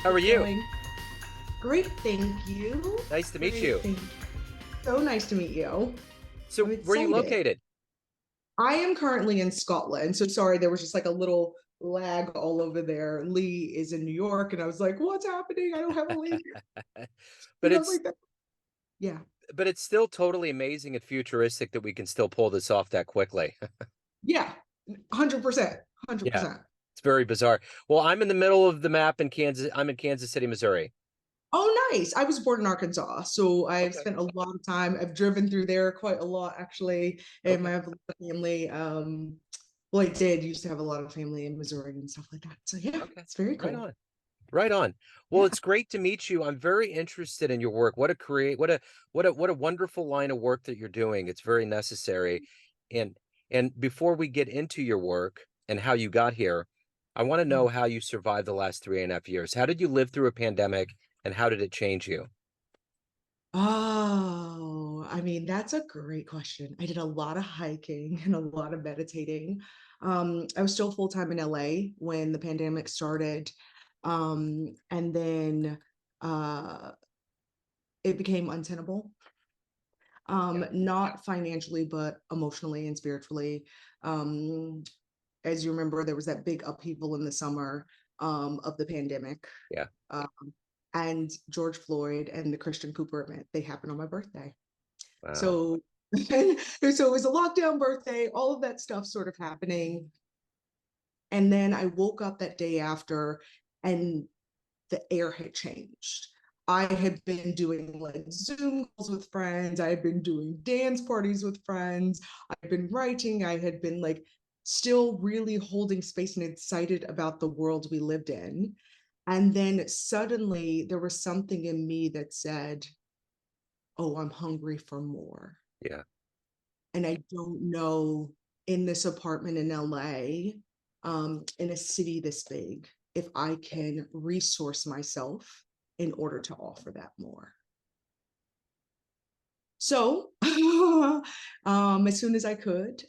How are It's you? going great, thank you. Nice to meet Great, you. thank you. So nice to meet you. I'm So, where are you excited. located? I am currently in Scotland. So sorry, there was just like a little lag all over there. Lee is in New York, and I was like, what's happening? I don't have a link. But And I was it's like, yeah, but it's still totally amazing and futuristic that we can still pull this off that quickly. yeah, 100%, Yeah, 100%. it's very bizarre. Well, I'm in the middle of the map in Kansas. I'm in Kansas City, Missouri. Oh, nice. I was born in Arkansas, so I've Okay. spent a lot of time. I've driven through there quite a lot, actually, and I Okay. have a lot of family. Well, I did used to have a lot of family in Missouri and stuff like that. So yeah, Okay. it's very Right cool. on. Right on. Well, Yeah. it's great to meet you. I'm very interested in your work. What a wonderful line of work that you're doing. It's very necessary. And and before we get into your work and how you got here, I want to know how you survived the last 3.5 years. How did you live through a pandemic and how did it change you? Oh, I mean, that's a great question. I did a lot of hiking and a lot of meditating. I was still full-time in LA when the pandemic started. And then uh, it became untenable. Yeah. Not financially, but emotionally and spiritually. Um, as you remember, there was that big upheaval in the summer of the pandemic. Yeah. Um, and George Floyd and the Christian Cooper event, they happened on my birthday. Wow. So, so it was a lockdown birthday, all of that stuff sort of happening. And then I woke up that day after and the air had changed. I had been doing like Zoom calls with friends. I had been doing dance parties with friends. I'd been writing. I had been like still really holding space and excited about the world we lived in. And then suddenly there was something in me that said, oh, I'm hungry for more. Yeah. And I don't know in this apartment in LA, in a city this big, if I can resource myself in order to offer that more. So, as soon as I could,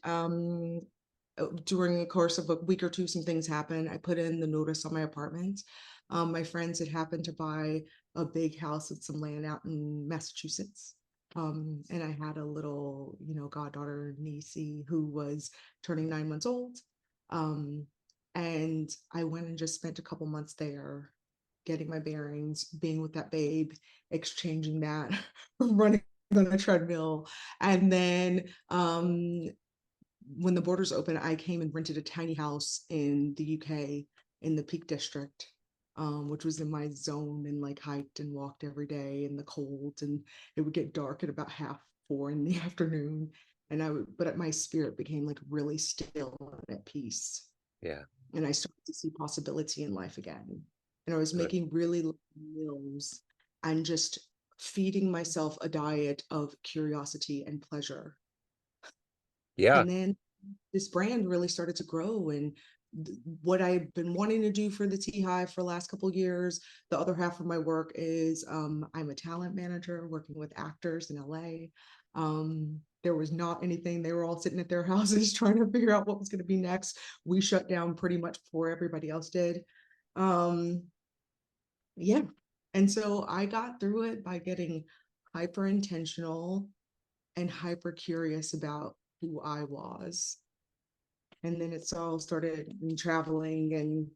during the course of a week or two, some things happened. I put in the notice on my apartment. My friends had happened to buy a big house with some land out in Massachusetts. And I had a little, goddaughter, niecey, who was turning 9 months old. Um, and I went and just spent a couple months there, getting my bearings, being with that babe, exchanging that, running on a treadmill. And then when the borders opened, I came and rented a tiny house in the UK in the Peak District, which was in my zone, and like hiked and walked every day in the cold. And it would get dark at about 4:30 in the afternoon. And but my spirit became like really still and at peace. Yeah. And I started to see possibility in life again. And I was Good. making really little meals and just feeding myself a diet of curiosity and pleasure. Yeah. And then this brand really started to grow, and what I've been wanting to do for the T Hive for the last couple of years. The other half of my work is I'm a talent manager working with actors in LA. There was not anything. They were all sitting at their houses trying to figure out what was going to be next. We shut down pretty much before everybody else did. Um, yeah. And so I got through it by getting hyper intentional and hyper curious about who I was. And then it's all started traveling and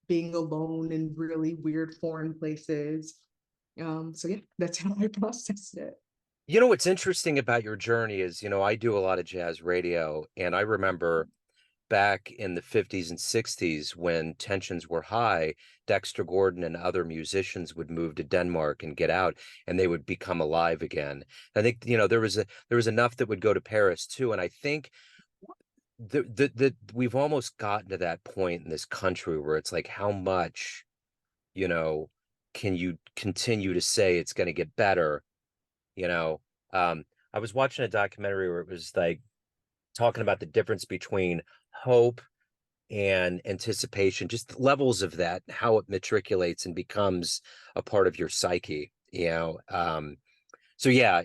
being alone in really weird foreign places. So yeah, that's how I processed it. You know what's interesting about your journey is, I do a lot of jazz radio, and I remember back in the 50s and 60s when tensions were high, Dexter Gordon and other musicians would move to Denmark and get out and they would become alive again. I think, there was enough that would go to Paris too. And I think that we've almost gotten to that point in this country where it's like, how much, you know, can you continue to say it's going to get better? You know, um, I was watching a documentary where it was like talking about the difference between hope and anticipation, just levels of that, how it matriculates and becomes a part of your psyche, so yeah,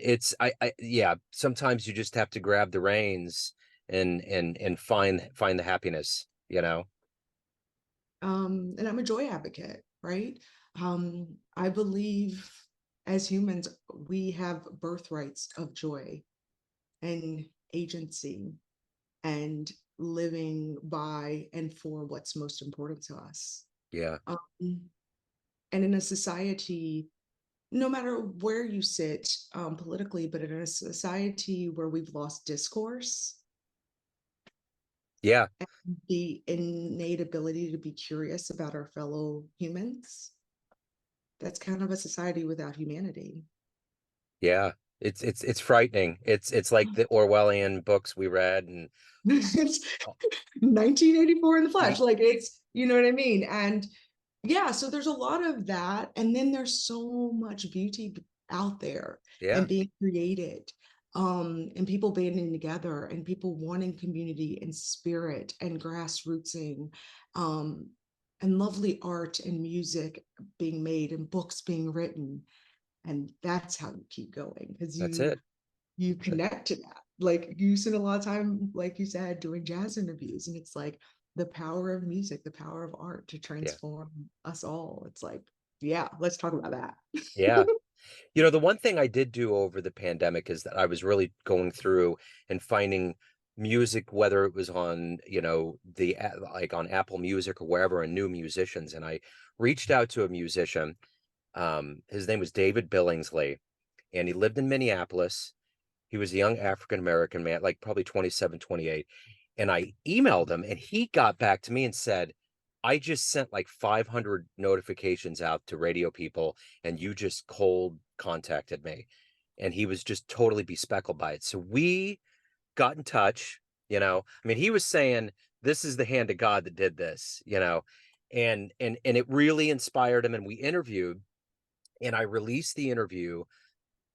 yeah, sometimes you just have to grab the reins and find the happiness. And I'm a joy advocate, right? I believe as humans, we have birthrights of joy and agency and living by and for what's most important to us. Yeah. Um, and in a society, no matter where you sit politically, but in a society where we've lost discourse, Yeah. the innate ability to be curious about our fellow humans, that's kind of a society without humanity. Yeah. It's frightening. It's like the Orwellian books we read and It's oh, 1984 in the flesh. y- Like it's, you know what I mean? And yeah, so there's a lot of that. And then there's so much beauty out there yeah, and being created, and people banding together and people wanting community and spirit and grassrootsing, um, and lovely art and music being made and books being written. And that's how you keep going because that's you it. you connect to that. Like you spend a lot of time, like you said, doing jazz interviews, and it's like the power of music, the power of art to Yeah. transform us all. It's like, yeah, let's talk about that. Yeah. The one thing I did do over the pandemic is that I was really going through and finding music, whether it was on, like on Apple Music or wherever, and new musicians. And I reached out to a musician. His name was David Billingsley, and he lived in Minneapolis. He was a young African American man, like probably 27, 28. And I emailed him and he got back to me and said, I just sent like 500 notifications out to radio people and you just cold contacted me. And he was just totally bespeckled by it. So we got in touch. I mean, he was saying, this is the hand of God that did this. And it really inspired him. And we interviewed, and I released the interview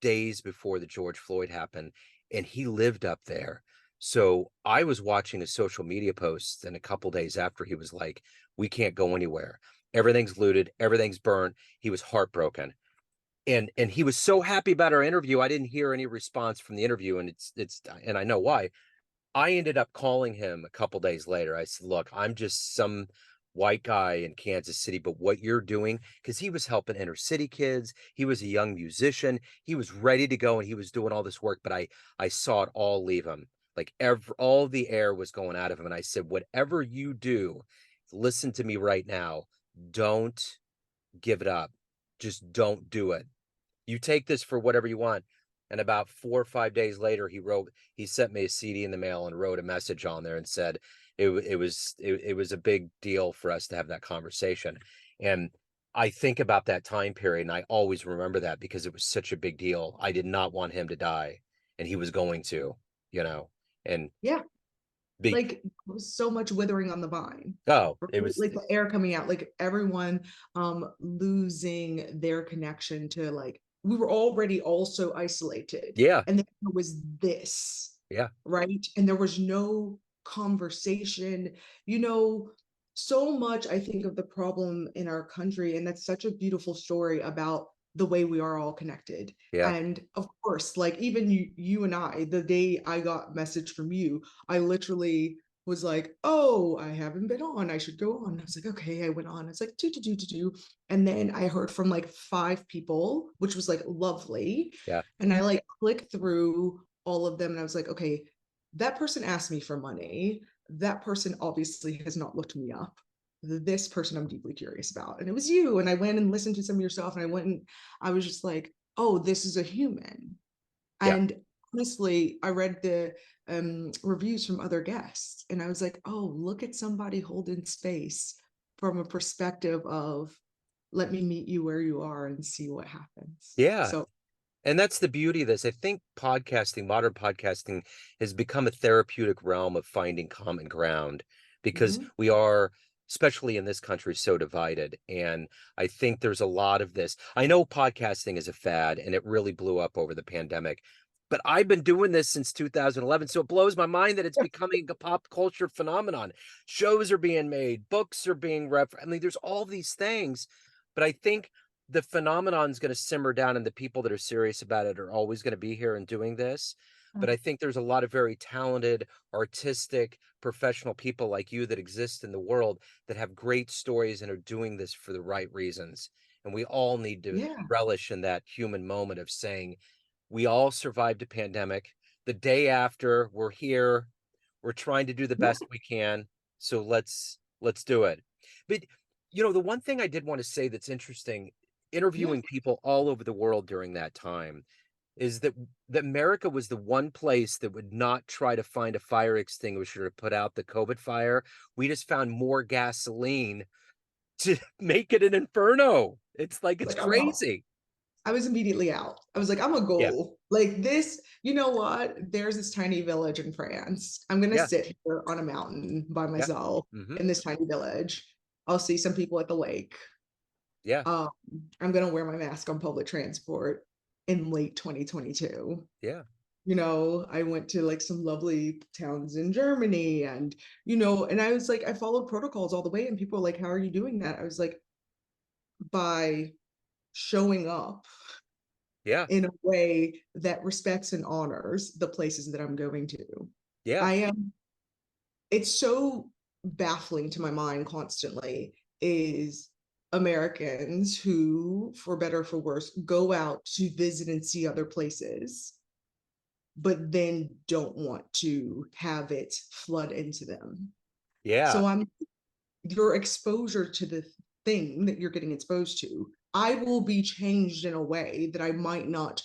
days before the George Floyd happened, and he lived up there. So I was watching his social media posts, and a couple days after, he was like, "We can't go anywhere. Everything's looted. Everything's burnt." He was heartbroken, and he was so happy about our interview. I didn't hear any response from the interview, and and I know why. I ended up calling him a couple days later. I said, "Look, I'm just some white guy in Kansas City, but what you're doing," because he was helping inner city kids. He was a young musician. He was ready to go and he was doing all this work, but I saw it all leave him. Like all the air was going out of him. And I said, "Whatever you do, listen to me right now. Don't give it up. Just don't do it. You take this for whatever you want." And about 4 or 5 days later, he sent me a CD in the mail and wrote a message on there and said it was a big deal for us to have that conversation. And I think about that time period and I always remember that because it was such a big deal. I did not want him to die, and he was going to, you know, and Yeah, be, like so much withering on the vine, oh, right? it was, Like the air coming out, like everyone losing their connection to, like, we were already also isolated, yeah, and then there was this, yeah, right? And there was no conversation, you know. So much I think of the problem in our country, and that's such a beautiful story about the way we are all connected. yeah, And of course, like even you and I, the day I got a message from you, I literally was like, "Oh, I haven't been on. I should go on." I was like, "Okay." I went on. It's like do. And then I heard from like 5 people, which was like lovely. yeah, And I like clicked through all of them, and I was like, "Okay, that person asked me for money. That person obviously has not looked me up. This person I'm deeply curious about." And it was you. And I went and listened to some of your stuff, and I was just like, "Oh, this is a human." yeah, And honestly, I read the reviews from other guests, and I was like, "Oh, look at somebody holding space from a perspective of, let me meet you where you are and see what happens." yeah. So, And that's the beauty of this. I think modern podcasting has become a therapeutic realm of finding common ground because mhm. we are, especially in this country, so divided. And I think there's a lot of this. I know podcasting is a fad and it really blew up over the pandemic, but I've been doing this since 2011. So it blows my mind that it's becoming a pop culture phenomenon. Shows are being made, books are being I mean, there's all these things, but I think the phenomenon is going to simmer down and the people that are serious about it are always going to be here and doing this. But I think there's a lot of very talented, artistic, professional people like you that exist in the world that have great stories and are doing this for the right reasons. And we all need to Yeah. relish in that human moment of saying, we all survived a pandemic. The day after, we're here, we're trying to do the Yeah. best we can. So let's do it. But the one thing I did want to say that's interesting, Yeah. interviewing people all over the world during that time, is that America was the one place that would not try to find a fire extinguisher to put out the COVID fire. We just found more gasoline to make it an inferno. It's like it's Like, I'm out. crazy. I was immediately out. I was like, I'm a Yeah, goal. Like this, you know what? There's this tiny village in France. I'm gonna yeah, sit here on a mountain by yeah. myself Hmm. in this tiny village. I'll see some people at the lake. Yeah, Um, I'm gonna wear my mask on public transport in late 2022. yeah, I went to like some lovely towns in Germany and I was like, I followed protocols all the way, and people were like, how are you doing that? I was like, by showing up yeah, in a way that respects and honors the places that I'm going to. yeah, I am, it's so baffling to my mind constantly is Americans who, for better or for worse, go out to visit and see other places, but then don't want to have it flood into them. yeah, So your exposure to the thing that you're getting exposed to, I will be changed in a way that I might not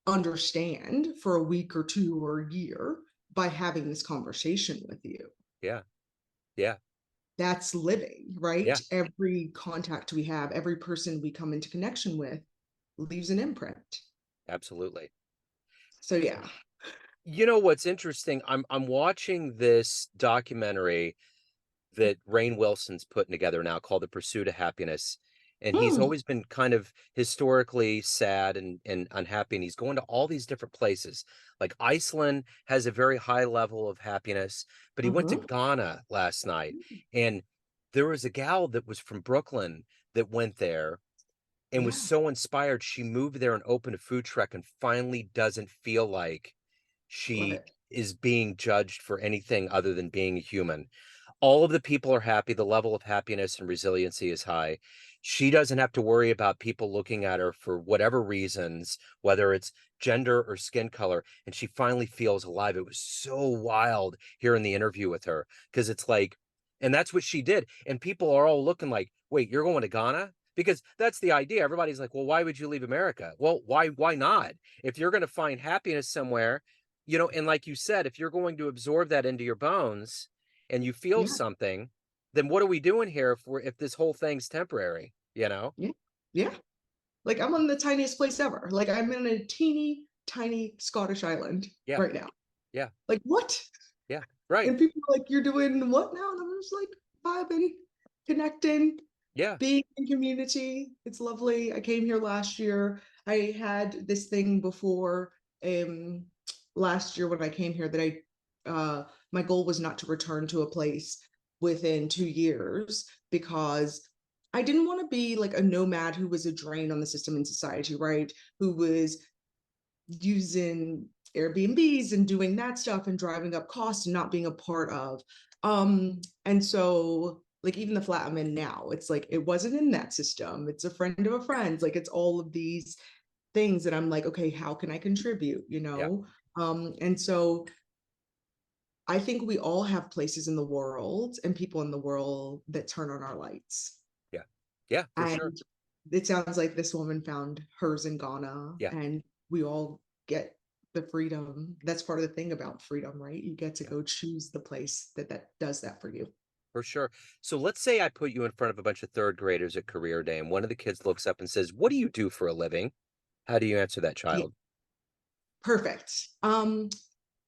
understand for a week or two or a year by having this conversation with you. yeah, yeah, That's living, right? yeah, Every contact we have, every person we come into connection with leaves an imprint. absolutely. So yeah. What's interesting? I'm watching this documentary that Rainn Wilson's putting together now called The Pursuit of Happiness. And he's Hmm. always been kind of historically sad and unhappy. And he's going to all these different places. Like Iceland has a very high level of happiness, but he went to Uh-huh. Ghana last night. And there was a gal that was from Brooklyn that went there and was Yeah. so inspired. She moved there and opened a food truck and finally doesn't feel like Love she it. is being judged for anything other than being a human. All of the people are happy. The level of happiness and resiliency is high. She doesn't have to worry about people looking at her for whatever reasons, whether it's gender or skin color. And she finally feels alive. It was so wild hearing the interview with her because it's like, and that's what she did. And people are all looking like, wait, you're going to Ghana? Because that's the idea. Everybody's like, well, why would you leave America? Well, why not? If you're going to find happiness somewhere, and like you said, if you're going to absorb that into your bones and you feel Yeah. something, then what are we doing here if this whole thing's temporary, you know? Yeah. Yeah. Like I'm on the tiniest place ever. Like I'm in a teeny tiny Scottish island Yeah, right now. yeah, Like what? yeah, right. And people are like, you're doing what now? And I'm just like vibing, connecting, Yeah, being in community. It's lovely. I came here last year. I had this thing before um last year when I came here that my goal was not to return to a place within 2 years because I didn't want to be like a nomad who was a drain on the system in society, right? Who was using Airbnbs and doing that stuff and driving up costs and not being a part of. And so like even the flat I'm in now, it's like it wasn't in that system. It's a friend of a friend's. Like it's all of these things that I'm like, okay, how can I contribute? yeah, And so I think we all have places in the world and people in the world that turn on our lights. yeah, yeah, for sure. And it sounds like this woman found hers in Ghana, Yeah, and we all get the freedom. That's part of the thing about freedom, right? You get to yeah, go choose the place that does that for you. for sure. So let's say I put you in front of a bunch of third graders at career day, and one of the kids looks up and says, what do you do for a living? How do you answer that Yeah, child? perfect.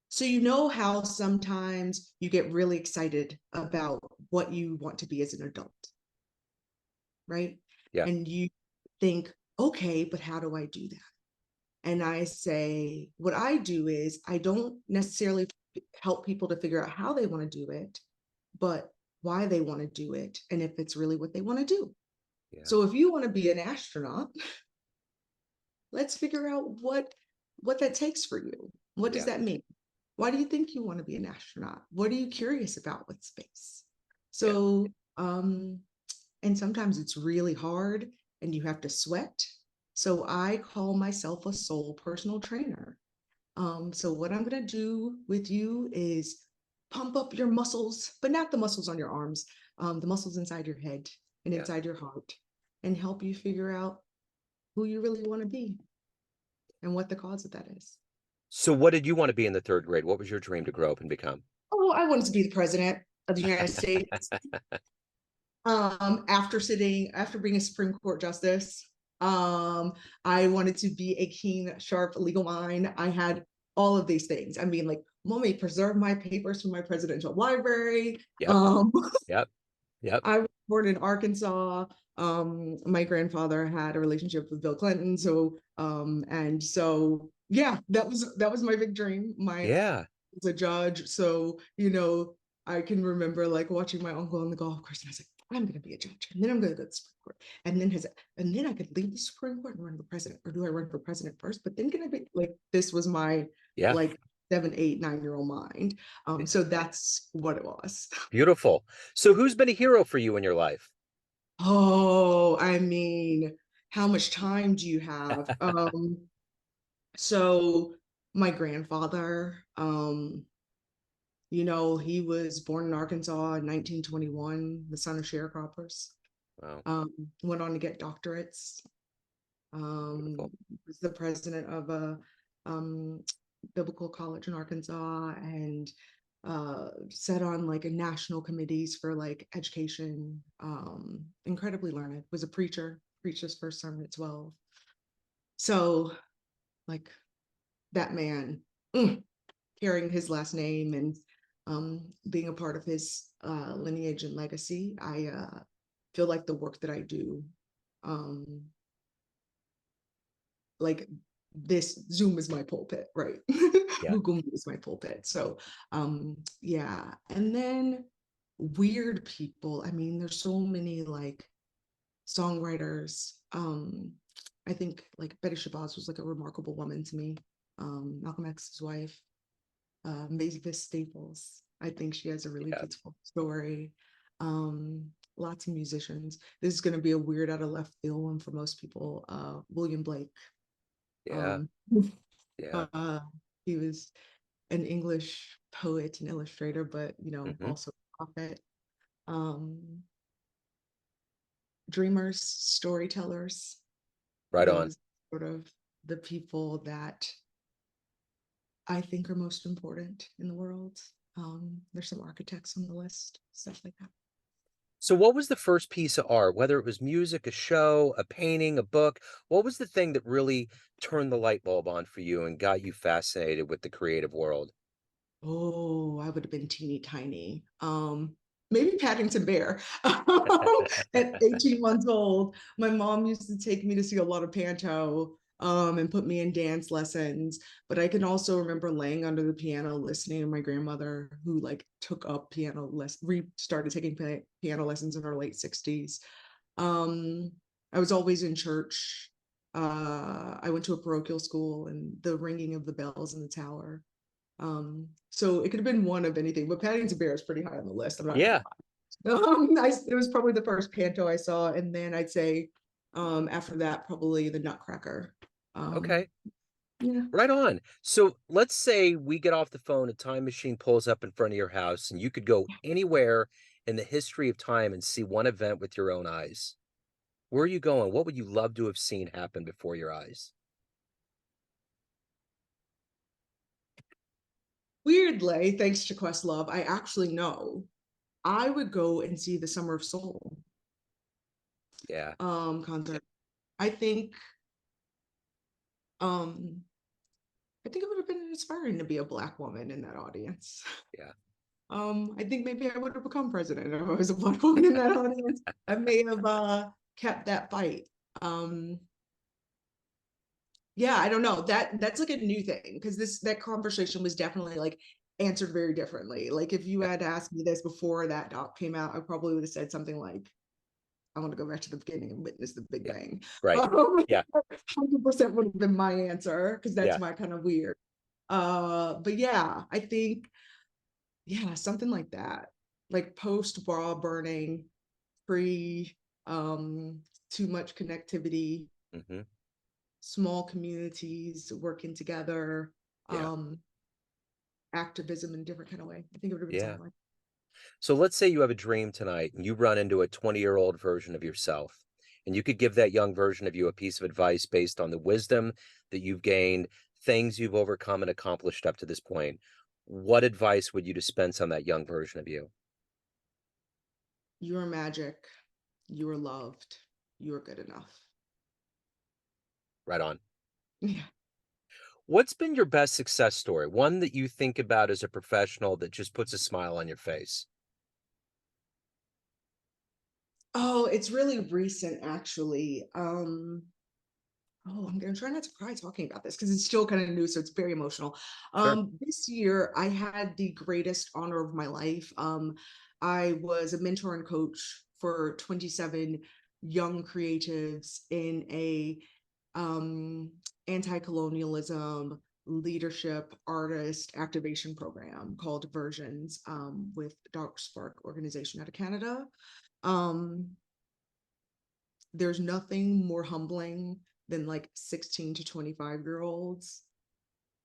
So you know how sometimes you get really excited about what you want to be as an adult, right? Yeah, And you think, okay, but how do I do that? And I say, what I do is I don't necessarily help people to figure out how they want to do it, but why they want to do it and if it's really what they want to do. yeah, So if you want to be an astronaut, let's figure out what that takes for you. What does yeah, that mean? Why do you think you want to be an astronaut? What are you curious about with space? yeah, So and sometimes it's really hard and you have to sweat. So I call myself a soul personal trainer. So what I'm going to do with you is pump up your muscles, but not the muscles on your arms, the muscles inside your head and Yeah. inside your heart, and help you figure out who you really want to be and what the cause of that is. So what did you want to be in the third grade? What was your dream to grow up and become? Oh, I wanted to be the president of the United States. After being a Supreme Court justice, I wanted to be a keen, sharp legal mind. I had all of these things. I mean, like, mommy, preserve my papers from my presidential library. Yep. Um, Yep. Yep. I was born in Arkansas. My grandfather had a relationship with Bill Clinton, and so yeah, that was my big dream. My Yeah. was a judge, so I can remember like watching my uncle on the golf course, and I was like, I'm going to be a judge, and then I'm going to go to the Supreme Court, and then I could leave the Supreme Court and run for president, or do I run for president first? But then can I be like, this was my Yeah. like 7, 8, 9-year-old mind. So that's what it was. Beautiful. So who's been a hero for you in your life? Oh, I mean, how much time do you have? So my grandfather, he was born in Arkansas in 1921, the son of sharecroppers. Wow. Went on to get doctorates. Beautiful. Was the president of a um, biblical college in Arkansas, and sat on like a national committees for like education. Incredibly learned. Was a preacher. Preached his first sermon at 12. So like that man. Carrying his last name and being a part of his lineage and legacy, I feel like the work that I do, um, like this Zoom is my pulpit, right? Yeah. Google Meet is my pulpit. So yeah. And then weird people. I mean, there's so many like songwriters. I think like Betty Shabazz was like a remarkable woman to me. Malcolm X's wife. Mavis Staples. I think she has a really Yeah. beautiful story. Um, Lots of musicians. This is going to be a weird out of left field one for most people. William Blake. Yeah. Um, Yeah. he was an English poet and illustrator, but Hmm. also a prophet. Um, Dreamers, storytellers. Right on. Those sort of the people that I think are most important in the world. There's some architects on the list, stuff like that. So what was the first piece of art, whether it was music, a show, a painting, a book? What was the thing that really turned the light bulb on for you and got you fascinated with the creative world? Oh, I would have been teeny tiny. Maybe Paddington Bear. At 18 months old, my mom used to take me to see a lot of panto, and put me in dance lessons. But I can also remember laying under the piano listening to my grandmother, who like took up started taking piano lessons in her late 60s. Um, I was always in church. I went to a parochial school, and the ringing of the bells in the tower. So it could have been one of anything, but Paddington Bear is pretty high on the list. I'm not gonna Yeah. lie. It was probably the first panto I saw, and then I'd say, after that, probably the Nutcracker. Um, Okay. yeah. Right on. So let's say we get off the phone, a time machine pulls up in front of your house, and you could go anywhere in the history of time and see one event with your own eyes. Where are you going? What would you love to have seen happen before your eyes? Weirdly, thanks to Questlove, I actually know I would go and see the Summer of Soul Yeah. concert. I think um I think it would have been inspiring to be a Black woman in that audience. Yeah. I think maybe I would have become president if I was a Black woman in that audience. I may have kept that fight. Um, yeah, I don't know. That's like a new thing, because that conversation was definitely like answered very differently. Like if you Yeah. had asked me this before that doc came out, I probably would have said something like, I want to go back to the beginning and witness the Big Yeah. Bang. Right. Yeah. 100% would have been my answer, because that's Yeah. my kind of weird. But yeah, I think, yeah, something like that. Like post bra burning, pre too much connectivity, Hmm. small communities working together, Yeah. activism in a different kind of way. I think it would have been Yeah. something like, So let's say you have a dream tonight and you run into a 20-year-old version of yourself, and you could give that young version of you a piece of advice based on the wisdom that you've gained, things you've overcome and accomplished up to this point. What advice would you dispense on that young version of you? you are magic, you are loved, you are good enough. Right on. Yeah. What's been your best success story? One that you think about as a professional that just puts a smile on your face? Oh, it's really recent actually. Oh, I'm gonna try not to cry talking about this because it's still kind of new, so it's very emotional. Sure. This year I had the greatest honor of my life. I was a mentor and coach for 27 young creatives in a um, anti-colonialism leadership artist activation program called Versions with Dark Spark organization out of Canada. Um, there's nothing more humbling than like 16 to 25-year olds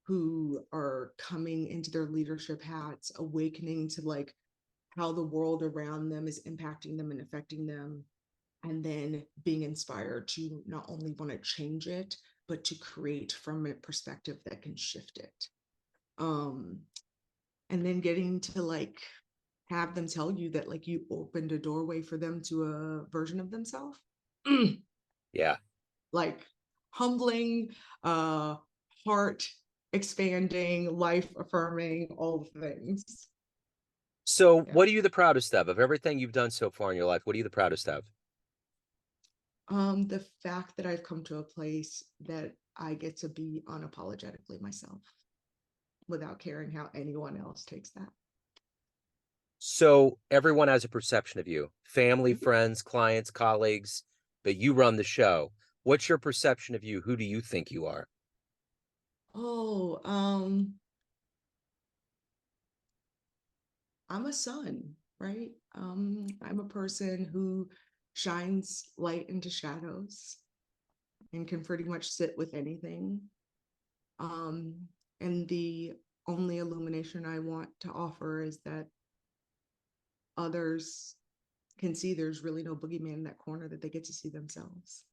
who are coming into their leadership hats, awakening to like how the world around them is impacting them and affecting them, and then being inspired to not only want to change it, but to create from a perspective that can shift it. Um, and then getting to like have them tell you that like you opened a doorway for them to a version of themselves. Yeah. Like humbling, uh, heart expanding, life affirming, all the things. So, Yeah. what are you the proudest of everything you've done so far in your life? What are you the proudest of? The fact that I've come to a place that I get to be unapologetically myself without caring how anyone else takes that. So, everyone has a perception of you, family, Mhm. friends, clients, colleagues, but you run the show. What's your perception of you? Who do you think you are? Oh, I'm a son, right? I'm a person who shines light into shadows and can pretty much sit with anything. Um, and the only illumination I want to offer is that others can see there's really no boogeyman in that corner, that they get to see themselves.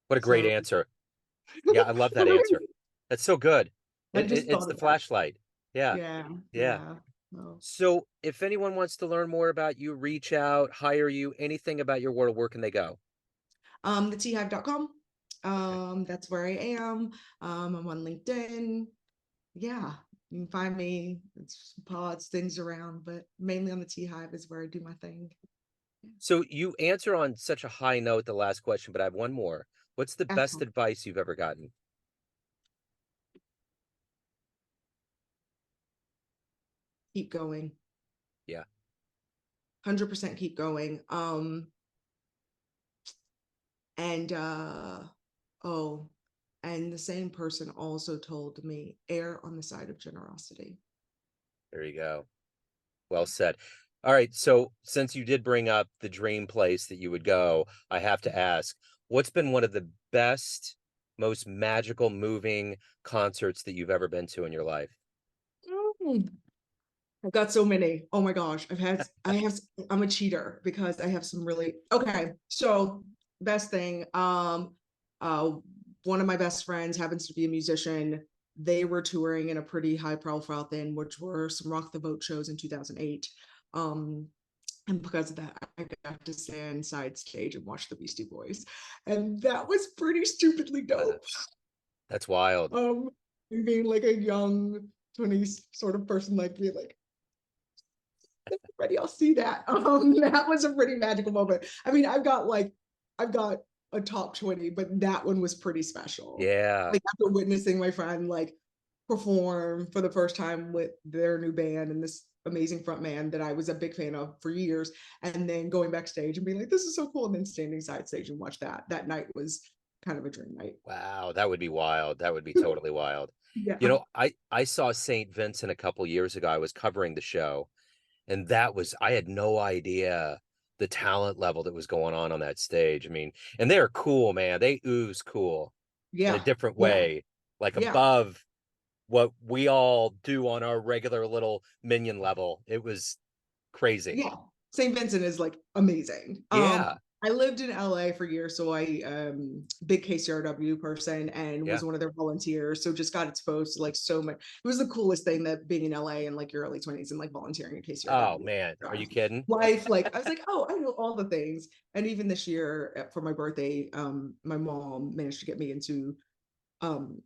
What a great So answer. Yeah, I love that answer. That's so good. I It just it's thought the of that. flashlight. Yeah, Yeah, yeah. yeah. So, So, if anyone wants to learn more about you, reach out, hire you, anything about your world, where can they go? the Hive.com. Okay. That's where I am. I'm on LinkedIn. Yeah, you can find me. It's pods, things around, but mainly on the T Hive is where I do my thing. So, you answer on such a high note, the last question, but I have one more. What's the best Excellent. advice you've ever gotten? Keep going. Yeah, 100% keep going. And oh, and the same person also told me err on the side of generosity. there you go. Well said. All right, so since you did bring up the dream place that you would go, I have to ask, what's been one of the best, most magical, moving concerts that you've ever been to in your life? Mm. I've got so many. Oh my gosh. I'm a cheater because I have some really, okay. So best thing, uh, one of my best friends happens to be a musician. They were touring in a pretty high profile thing, which were some Rock the Vote shows in 2008. Um, and because of that, I got to stand side stage and watch the Beastie Boys. And that was pretty stupidly Wow, dope. that's wild. Um, being like a young 20s sort of person like me, like, everybody else see that. That was a pretty magical moment. I mean, I've got a top 20, but that one was pretty special. Yeah. Like after witnessing my friend like perform for the first time with their new band and this amazing front man that I was a big fan of for years, and then going backstage and being like, this is so cool, and then standing side stage and watch that. That night was kind of a dream night. Wow, that would be wild. That would be totally wild. You Yeah. know, I saw St. Vincent a couple years ago. I was covering the show, and that was I had no idea the talent level that was going on that stage. I mean, and they're cool, man. They ooze cool in a Yeah, different yeah, way, like yeah, above what we all do on our regular little minion level. It was crazy. yeah. St. Vincent is like amazing. Yeah. I lived in LA for years, so I big KCRW person and Yeah. was one of their volunteers. So just got exposed to like so much. It was the coolest thing that being in LA in like your early 20s and like volunteering at Oh KCRW. man, are you kidding? Life, like I was like, oh, I know all the things. And even this year for my birthday, my mom managed to get me into um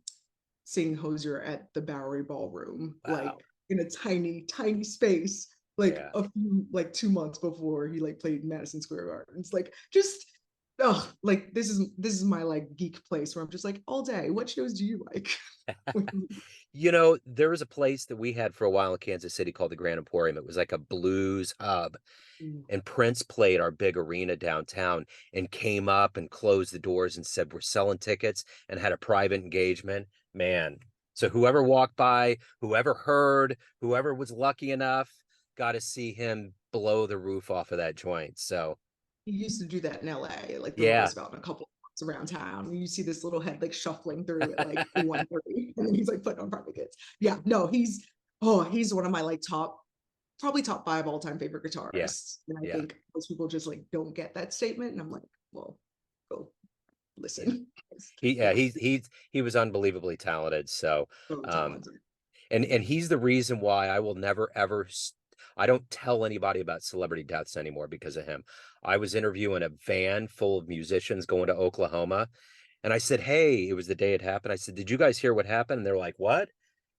seeing Hosier at the Bowery Ballroom, Wow. like in a tiny, tiny space, like Yeah. a few, like 2 months before he like played Madison Square Garden. It's like just oh, like this is my like geek place where I'm just like all day. What shows do you like? You know, there was a place that we had for a while in Kansas City called the Grand Emporium. It was like a blues hub. And Prince played our big arena downtown and came up and closed the doors and said, "We're selling tickets," and had a private engagement. Man. So whoever walked by, whoever heard, whoever was lucky enough, got to see him blow the roof off of that joint. So He used to do that in LA, like the yeah. Roosevelt and a couple of around town. You see this little head like shuffling through at like 1:30, and then he's like putting on private kids. Yeah, no, he's one of my like probably top five all-time favorite Yeah. guitarists. And I Yeah. think most people just like don't get that statement. And I'm like, well, go Yeah. listen. Yeah, Yeah, he was unbelievably talented. So so um talented. and he's the reason why I will never ever I don't tell anybody about celebrity deaths anymore because of him. I was interviewing a van full of musicians going to Oklahoma, and I said, "Hey," it was the day it happened. I said, "Did you guys hear what happened?" And they're like, "What?"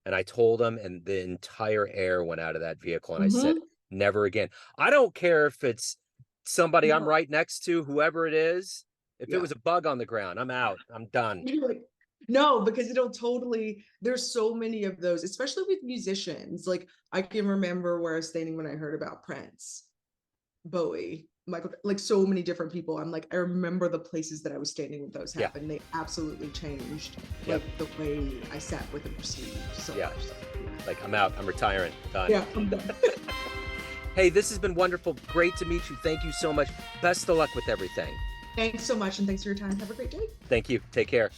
And I told them, and the entire air went out of that vehicle. And I said, Mm-hmm. "Never again." I don't care if it's somebody I'm No, right next to, whoever it is. If it yeah. was a bug on the ground, I'm out. I'm done. You're like, no, because it'll totally, there's so many of those, especially with musicians. Like I can remember where I was standing when I heard about Prince, Bowie, Michael, like so many different people. I'm like, I remember the places that I was standing when those Yeah. happened. They absolutely changed Yep. like the way I sat with and perceived so Yeah. much. So, Like I'm out. I'm retiring. Done. yeah, I'm done. Hey, this has been wonderful. Great to meet you. Thank you so much. Best of luck with everything. Thanks so much. And thanks for your time. Have a great day. Thank you. Take care.